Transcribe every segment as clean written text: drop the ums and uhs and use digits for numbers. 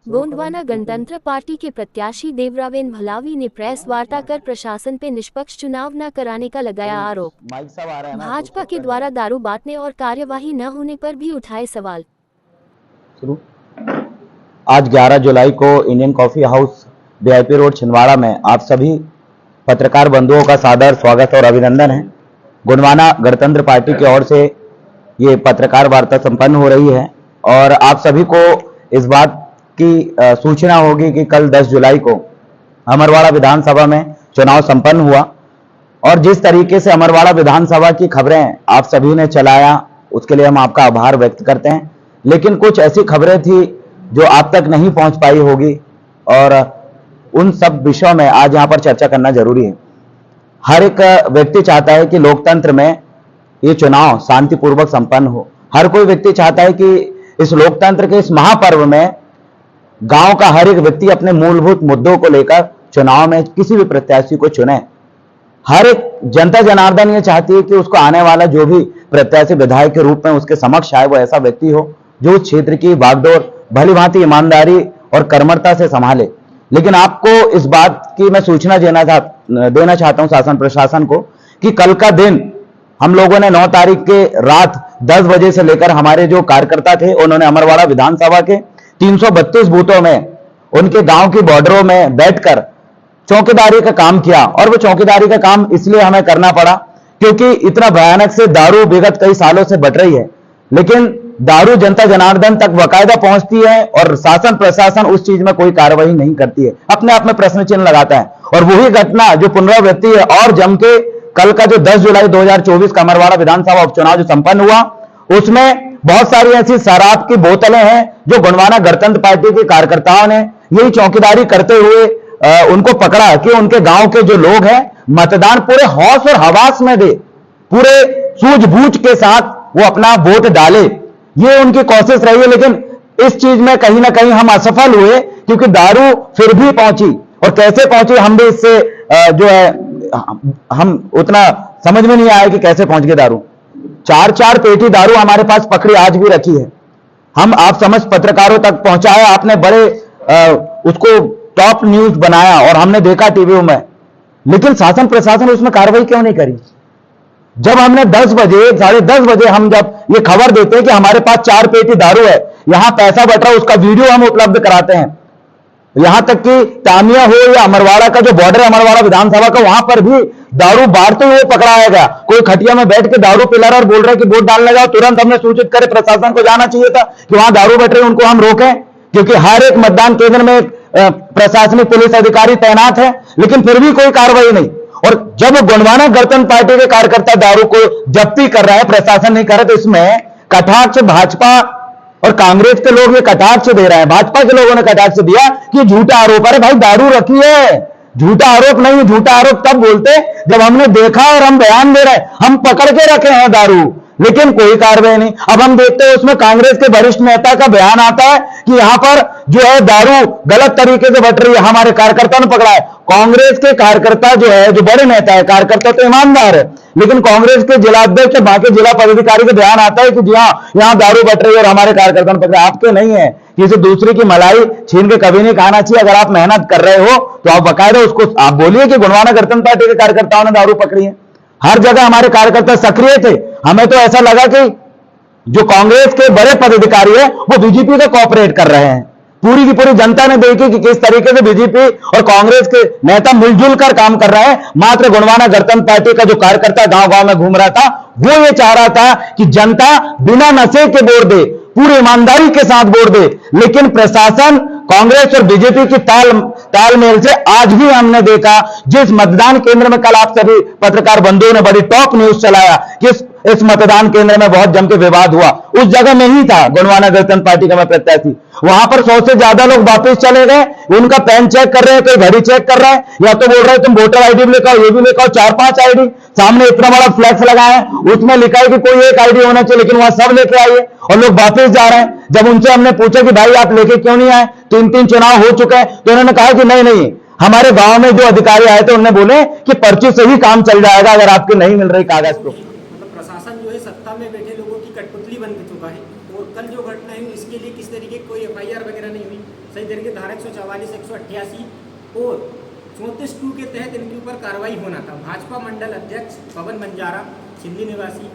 गोंडवाना गणतंत्र पार्टी के प्रत्याशी देवरावेन भलावी ने प्रेस वार्ता कर प्रशासन पे निष्पक्ष चुनाव न कराने का लगाया आरोप। भाजपा के द्वारा दारू बांटने और कार्यवाही न होने पर भी उठाए सवाल। आज 11 जुलाई को Indian coffee house VIP road Chhindwara में आप सभी पत्रकार बंधुओं का सादर स्वागत और अभिनंदन है। गोंडवाना गणतंत्र पार्टी की ओर से ये पत्रकार वार्ता संपन्न हो रही है और आप सभी को इस बात की सूचना होगी कि कल 10 जुलाई को अमरवाड़ा विधानसभा में चुनाव संपन्न हुआ और जिस तरीके से अमरवाड़ा विधानसभा की खबरें आप सभी ने चलाया उसके लिए हम आपका आभार व्यक्त करते हैं। लेकिन कुछ ऐसी खबरें थी जो आप तक नहीं पहुंच पाई होगी और उन सब विषयों में आज यहां पर चर्चा करना जरूरी है। हर एक व्यक्ति चाहता है कि लोकतंत्र में ये चुनाव शांतिपूर्वक संपन्न हो। हर कोई व्यक्ति चाहता है कि इस लोकतंत्र के इस महापर्व में गांव का हर एक व्यक्ति अपने मूलभूत मुद्दों को लेकर चुनाव में किसी भी प्रत्याशी को चुने। हर एक जनता जनार्दन ये चाहती है कि उसको आने वाला जो भी प्रत्याशी विधायक के रूप में उसके समक्ष आए वो ऐसा व्यक्ति हो जो उस क्षेत्र की बागडोर भली भांति ईमानदारी और कर्मठता से संभाले। लेकिन आपको इस बात की मैं सूचना देना चाहता हूं शासन प्रशासन को कि कल का दिन हम लोगों ने 9 तारीख के रात 10 बजे से लेकर हमारे जो कार्यकर्ता थे उन्होंने अमरवाड़ा विधानसभा के 332 बूथों में उनके गांव की बॉर्डरों में बैठकर चौकीदारी का काम किया। और वो चौकीदारी का काम इसलिए हमें करना पड़ा क्योंकि इतना भयानक से दारू विगत कई सालों से बढ़ रही है, लेकिन दारू जनता जनार्दन तक बाकायदा पहुंचती है और शासन प्रशासन उस चीज में कोई कार्रवाई नहीं करती है, अपने आप में प्रश्न चिन्ह लगाता है। और वही घटना जो पुनरावृत्ति है और जम के कल का जो 10 जुलाई 2024 का अमरवाड़ा विधानसभा उपचुनाव जो संपन्न हुआ उसमें बहुत सारी ऐसी शराब की बोतलें हैं जो गोंडवाना गणतंत्र पार्टी के कार्यकर्ताओं ने यही चौकीदारी करते हुए उनको पकड़ा कि उनके गांव के जो लोग हैं मतदान पूरे हौस और हवास में दे, पूरे सूझबूझ के साथ वो अपना वोट डाले। ये उनकी कोशिश रही है, लेकिन इस चीज में कहीं ना कहीं हम असफल हुए क्योंकि दारू फिर भी पहुंची। और कैसे पहुंची हम भी इससे जो है हम उतना समझ में नहीं आया कि कैसे पहुंच गए दारू। 4-4 पेटी दारू हमारे पास पकड़ी आज भी रखी है। हम आप समझ पत्रकारों तक पहुंचाया, आपने बड़े उसको टॉप न्यूज बनाया और हमने देखा टीवी में, लेकिन शासन प्रशासन उसमें कार्रवाई क्यों नहीं करी। जब हमने 10 बजे 10:30 बजे हम जब ये खबर देते हैं कि हमारे पास 4 पेटी दारू है, यहां पैसा बट रहा, उसका वीडियो हम उपलब्ध कराते हैं। यहां तक कि तामिया हो या अमरवाड़ा का जो बॉर्डर है अमरवाड़ा विधानसभा का, वहां पर भी दारू बांटते हुए पकड़ाया गया। कोई खटिया में बैठ के दारू पिला रहा और बोल रहा है कि वोट डालने जाओ। तुरंत हमने सूचित करे, प्रशासन को जाना चाहिए था कि वहां दारू बट रही, उनको हम रोकें, क्योंकि हर एक मतदान केंद्र में एक प्रशासनिक पुलिस अधिकारी तैनात है, लेकिन फिर भी कोई कार्रवाई नहीं। और जब गोंडवाना गणतंत्र पार्टी के कार्यकर्ता दारू को जब्ती कर रहा है, प्रशासन नहीं कर रहा, तो इसमें कटाक्ष भाजपा और कांग्रेस के लोग ये कटाक्ष दे रहे हैं। भाजपा के लोगों ने कटाक्ष दिया कि झूठा आरोप। अरे भाई दारू रखी है, झूठा आरोप नहीं। झूठा आरोप तब बोलते जब हमने देखा और हम बयान दे रहे हैं, हम पकड़ के रखे हैं दारू, लेकिन कोई कार्रवाई नहीं। अब हम देखते हैं उसमें कांग्रेस के वरिष्ठ नेता का बयान आता है कि यहां पर जो है दारू गलत तरीके से बट रही है, हमारे कार्यकर्ता ने पकड़ा है। कांग्रेस के कार्यकर्ता जो है, जो बड़े नेता है, कार्यकर्ता तो ईमानदार है, लेकिन कांग्रेस के जिलाध्यक्ष और बाकी जिला पदाधिकारी का बयान आता है कि जी हाँ यहां दारू बट रही है और हमारे कार्यकर्ता ने पकड़ा। आपके नहीं है, किसी दूसरे की मलाई छीन के कभी नहीं खाना चाहिए। अगर आप मेहनत कर रहे हो तो आप बाकायदा उसको आप बोलिए कि गोंडवाना गणतंत्र पार्टी के कार्यकर्ताओं ने दारू पकड़ी है। हर जगह हमारे कार्यकर्ता सक्रिय थे। हमें तो ऐसा लगा कि जो कांग्रेस के बड़े पदाधिकारी है वो बीजेपी को कोऑपरेट कर रहे हैं। पूरी की पूरी जनता ने देखी कि किस तरीके से बीजेपी और कांग्रेस के नेता मिलजुल कर काम कर रहे हैं। मात्र गोंडवाना गणतंत्र पार्टी का जो कार्यकर्ता गांव-गांव में घूम रहा था, वो ये चाह रहा था कि जनता बिना नशे के वोट दे, पूरी ईमानदारी के साथ वोट दे। लेकिन प्रशासन कांग्रेस और बीजेपी की तालमेल से आज भी हमने देखा, जिस मतदान केंद्र में कल आप सभी पत्रकार बंधुओं ने बड़ी टॉप न्यूज चलाया कि इस मतदान केंद्र में बहुत जम के विवाद हुआ, उस जगह में ही था गोंडवाना गणतंत्र पार्टी का मैं प्रत्याशी। वहां पर 100 से ज्यादा लोग वापस चले गए, उनका पैन चेक कर रहे हैं, कोई घड़ी चेक कर रहा है, या तो बोल रहे हैं तुम वोटर आईडी भी लेकर आओ, ये भी लेकर आओ, 4-5 आईडी। सामने इतना बड़ा फ्लैक्स लगा है, उसमें लिखा है कि कोई एक आईडी होना चाहिए, लेकिन वहां सब लेके आइए और लोग वापस जा रहे हैं। जब उनसे हमने पूछा कि भाई आप लेके क्यों नहीं आए, 3-3 चुनाव हो चुके हैं, तो उन्होंने कहा कि नहीं, हमारे गांव में जो अधिकारी आए थे उन्होंने बोले कि पर्ची से ही काम चल जाएगा अगर आपके नहीं मिल रही कागज तो। प्रशासन जो है सत्ता में बैठे लोगों की कठपुतली बन चुका है और कल जो घटना हुई इसके लिए किस तरीके कोई FIR वगैरह नहीं हुई, सही तरीके 34(2) के तहत इनके ऊपर कार्रवाई होना था। भाजपा मंडल अध्यक्ष पवन बंजारा, सिंधी निवासी,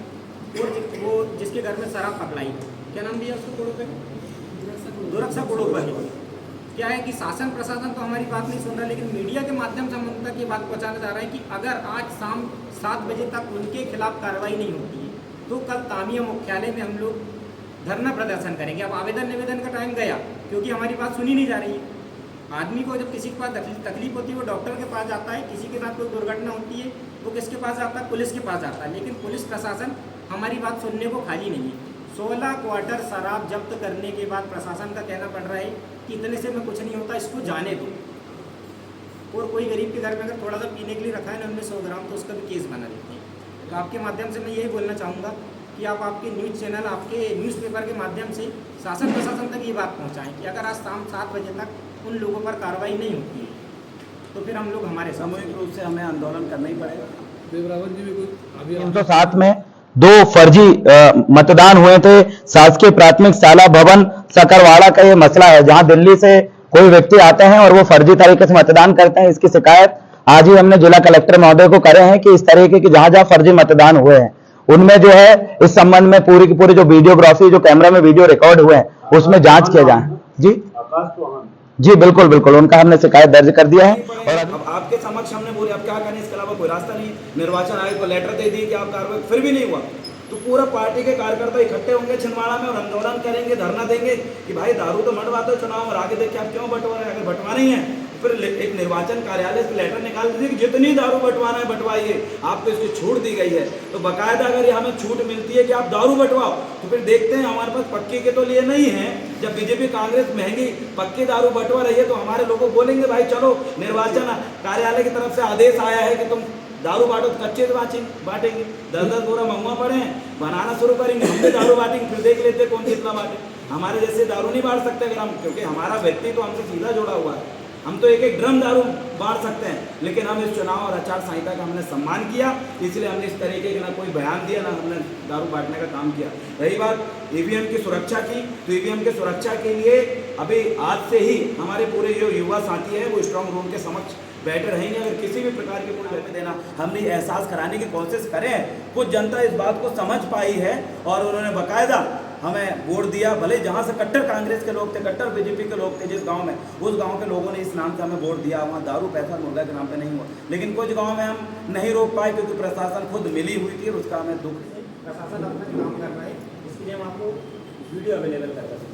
और वो जिसके घर में शराब सप्लाई, क्या नाम दिया उसको, कोड़ोपे, दुरक्षा कोड़ोपे। क्या है कि शासन प्रशासन तो हमारी बात नहीं सुन रहा, लेकिन मीडिया के माध्यम से हम उन तक ये बात पहुँचाना चाह रहे हैं कि अगर आज शाम 7 बजे तक उनके खिलाफ कार्रवाई नहीं होती है तो कल तामिया मुख्यालय में हम लोग धरना प्रदर्शन करेंगे। अब आवेदन निवेदन का टाइम गया, क्योंकि हमारी बात सुनी नहीं जा रही है। आदमी को जब किसी के पास तकलीफ होती है वो डॉक्टर के पास जाता है, किसी के साथ कोई दुर्घटना होती है वो किसके पास जाता है, पुलिस के पास जाता है। लेकिन पुलिस प्रशासन हमारी बात सुनने को खाली नहीं है। 16 क्वार्टर शराब जब्त करने के बाद प्रशासन का कहना पड़ रहा है कि इतने से में कुछ नहीं होता, इसको जाने दो। और कोई गरीब के घर में अगर थोड़ा सा पीने के लिए रखा है ना उनमें 100 ग्राम, तो उसका भी केस बना देते हैं। तो आपके माध्यम से मैं यही बोलना चाहूँगा कि आप आपके न्यूज़ चैनल, आपके न्यूज़पेपर के माध्यम से शासन प्रशासन तक ये बात पहुँचाएँ कि अगर आज शाम 7 बजे तक उन लोगों पर कार्रवाई नहीं होती है तो फिर हम लोग हमारे सामूहिक रूप से हमें आंदोलन करना ही पड़ेगा। देवरावन जी भी कुछ अभी 307 में 2 फर्जी मतदान हुए थे। शासकीय प्राथमिक शाला भवन सकरवाड़ा का ये मसला है, जहां दिल्ली से कोई व्यक्ति आते हैं और वो फर्जी तरीके से मतदान करते हैं। इसकी शिकायत आज ही हमने जिला कलेक्टर महोदय को करे हैं कि इस तरीके की जहां जहां फर्जी मतदान हुए हैं उनमें जो है इस संबंध में पूरी की पूरी जो वीडियोग्राफी, जो कैमरा में वीडियो रिकॉर्ड हुए हैं उसमें जांच किया जाए। जी बिल्कुल बिल्कुल, उनका हमने शिकायत दर्ज कर दिया है। और अब आपके समक्ष हमने बोले अब क्या करें, इसके अलावा कोई रास्ता नहीं। निर्वाचन आयोग को लेटर दे दिए कि आप कार्रवाई, फिर भी नहीं हुआ तो पूरा पार्टी के कार्यकर्ता इकट्ठे होंगे छिंदवाड़ा में और आंदोलन करेंगे, धरना देंगे कि भाई दारू तो मटवाते हो चुनाव में, आगे देखिए आप क्यों बंटवा रहे हैं। अगर बंटवा नहीं है फिर एक निर्वाचन कार्यालय से लेटर निकाल दीजिए कि जितनी दारू बंटवाना है बंटवाइए, आपको इसकी छूट दी गई है। तो बाकायदा अगर ये हमें छूट मिलती है कि आप दारू बंटवाओ तो फिर देखते हैं हमारे पास पक्के के तो लिए नहीं है। जब बीजेपी कांग्रेस महंगी पक्की दारू बंटवा रही है तो हमारे लोगों बोलेंगे भाई चलो निर्वाचन कार्यालय की तरफ से आदेश आया है कि तुम दारू बांटो, तो कच्चे बांटेंगे। 10-10 बोरा महुआ पड़े हैं, बनाना शुरू करेंगे, हम भी दारू बांटेंगे, फिर देख लेते कौन कितना बांटे। हमारे जैसे दारू नहीं बांट सकते अगर हम, क्योंकि हमारा व्यक्ति तो हमसे सीधा जुड़ा हुआ है। हम तो एक एक ड्रम दारू बांट सकते हैं, लेकिन हम इस चुनाव और आचार संहिता का हमने सम्मान किया, इसलिए हमने इस तरीके का ना कोई बयान दिया, ना हमने दारू बांटने का काम किया। रही बात ईवीएम की सुरक्षा की, तो ईवीएम की सुरक्षा के लिए अभी आज से ही हमारे पूरे जो युवा साथी हैं वो स्ट्रांग रूम के समक्ष बैठे रहेंगे। अगर किसी भी प्रकार के कोई में देना, हमने एहसास कराने की कोशिश करें। कुछ जनता इस बात को समझ पाई है और उन्होंने बाकायदा हमें वोट दिया। भले जहाँ से कट्टर कांग्रेस के लोग थे, कट्टर बीजेपी के लोग थे, जिस गांव में, उस गांव के लोगों ने इस नाम से हमें वोट दिया। वहाँ दारू पैसा मुर्गा के नाम पे नहीं हुआ, लेकिन कुछ गांव में हम नहीं रोक पाए क्योंकि प्रशासन खुद मिली हुई थी और उसका हमें दुख। प्रशासन अपना काम कर रहा है, इसके लिए हम आपको वीडियो अवेलेबल कर सकते हैं।